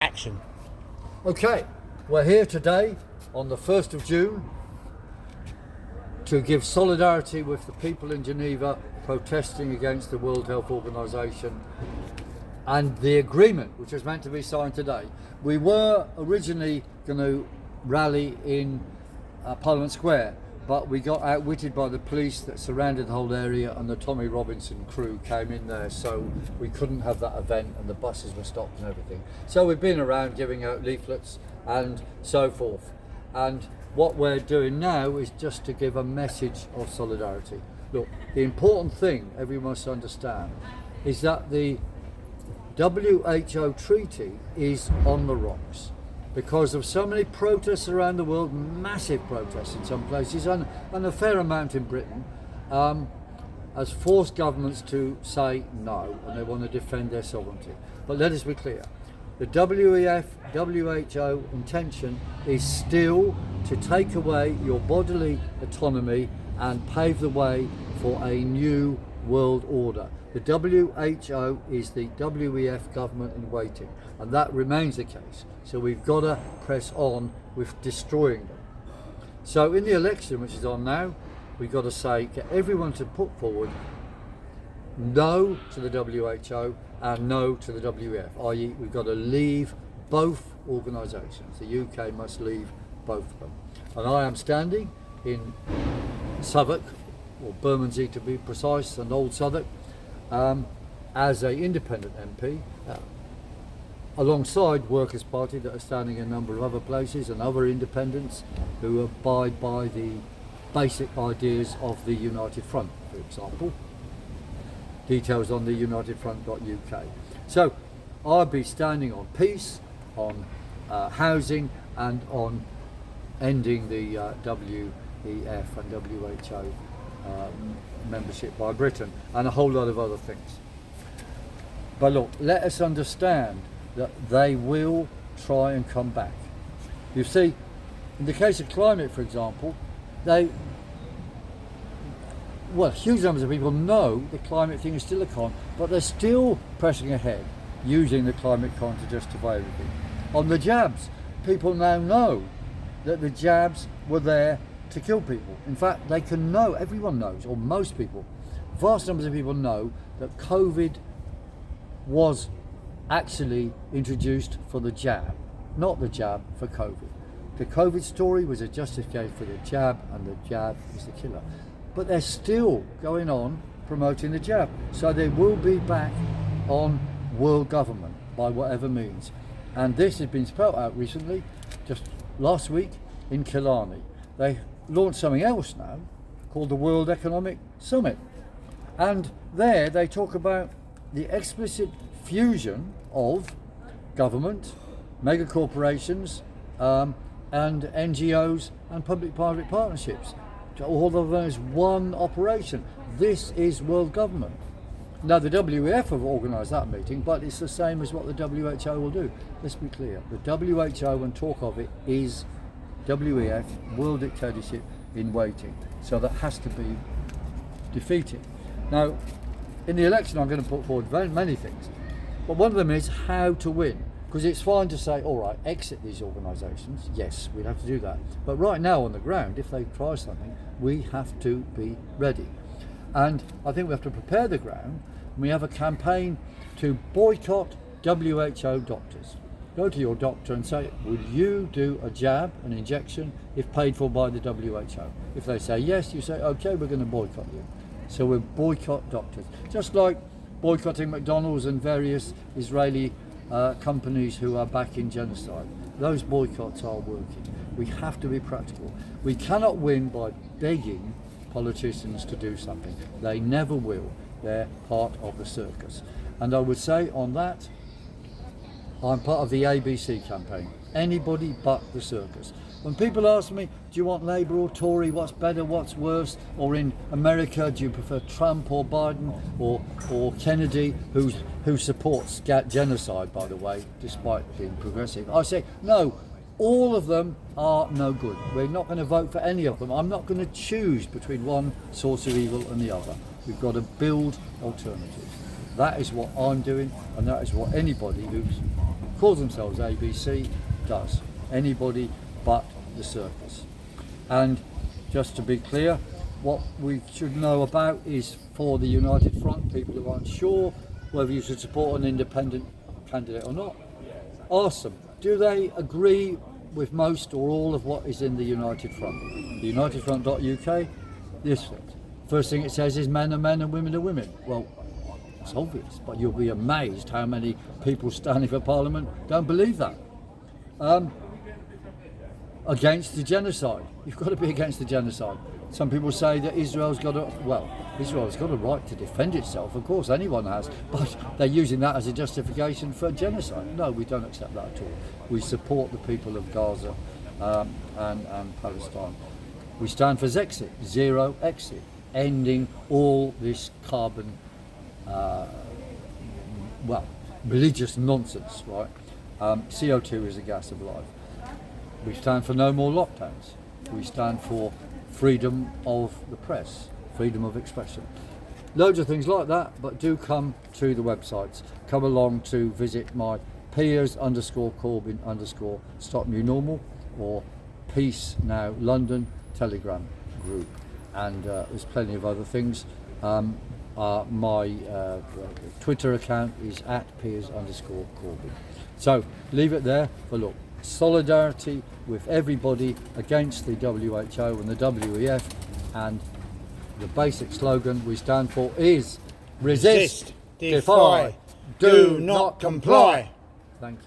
action. Okay, we're here today on the 1st of June to give solidarity with the people in Geneva protesting against the World Health Organization and the agreement which was meant to be signed today. We were originally going to rally in Parliament Square, but we got outwitted by the police that surrounded the whole area, and the Tommy Robinson crew came in there, so we couldn't have that event, and the buses were stopped and everything. So we've been around giving out leaflets and so forth, and what we're doing now is just to give a message of solidarity. Look, the important thing everyone must understand is that the WHO treaty is on the rocks because of so many protests around the world, massive protests in some places, and a fair amount in Britain, has forced governments to say no, and they want to defend their sovereignty. But let us be clear, the WEF, WHO intention is still to take away your bodily autonomy and pave the way for a new world order. The WHO is the WEF government in waiting, and that remains the case. So we've got to press on with destroying them. So in the election, which is on now, we've got to say, get everyone to put forward no to the WHO and no to the WEF, i.e. we've got to leave both organisations. The UK must leave both of them. And I am standing in Southwark, or Bermondsey to be precise, and Old Southwark, as an independent MP, alongside Workers' Party that are standing in a number of other places and other independents who abide by the basic ideas of the United Front, for example. Details on the unitedfront.uk. So I'll be standing on peace, on housing, and on ending the WEF and WHO membership by Britain, and a whole lot of other things. But look, let us understand that they will try and come back. You see, in the case of climate, for example, huge numbers of people know the climate thing is still a con, but they're still pressing ahead, using the climate con to justify everything. On the jabs, people now know that the jabs were there to kill people. In fact, they can know, everyone knows, or most people, vast numbers of people know that COVID was actually introduced for the jab, not the jab for COVID. The COVID story was a justification for the jab, and the jab is the killer. But they're still going on promoting the jab. So they will be back on world government by whatever means. And this has been spelled out recently, just last week in Killarney. They launched something else now called the World Economic Summit. And there they talk about the explicit fusion of government, mega corporations, and NGOs and public-private partnerships. All of them as one operation. This is world government. Now the WEF have organised that meeting, but it's the same as what the WHO will do. Let's be clear. The WHO, when talk of it, is WEF, world dictatorship in waiting. So that has to be defeated. Now, in the election, I'm going to put forward many things, but one of them is how to win. Because it's fine to say, all right, exit these organisations. Yes, we'd have to do that. But right now on the ground, if they try something, we have to be ready. And I think we have to prepare the ground. And we have a campaign to boycott WHO doctors. Go to your doctor and say, will you do a jab, an injection, if paid for by the WHO? If they say yes, you say, okay, we're going to boycott you. So we'll boycott doctors. Just like boycotting McDonald's and various Israeli companies who are backing genocide. Those boycotts are working. We have to be practical. We cannot win by begging politicians to do something. They never will. They're part of the circus. And I would say on that, I'm part of the ABC campaign. Anybody but the circus. When people ask me, do you want Labour or Tory, what's better, what's worse, or in America, do you prefer Trump or Biden or Kennedy, who supports genocide, by the way, despite being progressive? I say, no, all of them are no good. We're not going to vote for any of them. I'm not going to choose between one source of evil and the other. We've got to build alternatives. That is what I'm doing, and that is what anybody who's calls themselves ABC, does. Anybody but the circus. And just to be clear, what we should know about is, for the United Front, people who aren't sure whether you should support an independent candidate or not, ask them, do they agree with most or all of what is in the United Front? The unitedfront.uk, this first thing it says is men are men and women are women. Well, it's obvious, but you'll be amazed how many people standing for Parliament don't believe that. Against the genocide. You've got to be against the genocide. Some people say that Israel's got a right to defend itself. Of course, anyone has, but they're using that as a justification for genocide. No, we don't accept that at all. We support the people of Gaza and Palestine. We stand for Zexit, zero exit, ending all this carbon, religious nonsense, right? CO2 is a gas of life. We stand for no more lockdowns. We stand for freedom of the press, freedom of expression. Loads of things like that, but do come to the websites. Come along to visit my Piers_Corbyn_ Stop New Normal or Peace Now London Telegram group. And there's plenty of other things. My Twitter account is @Piers_Corbyn. So leave it there. But look, solidarity with everybody against the WHO and the WEF, and the basic slogan we stand for is resist, defy, do not comply. Thank you.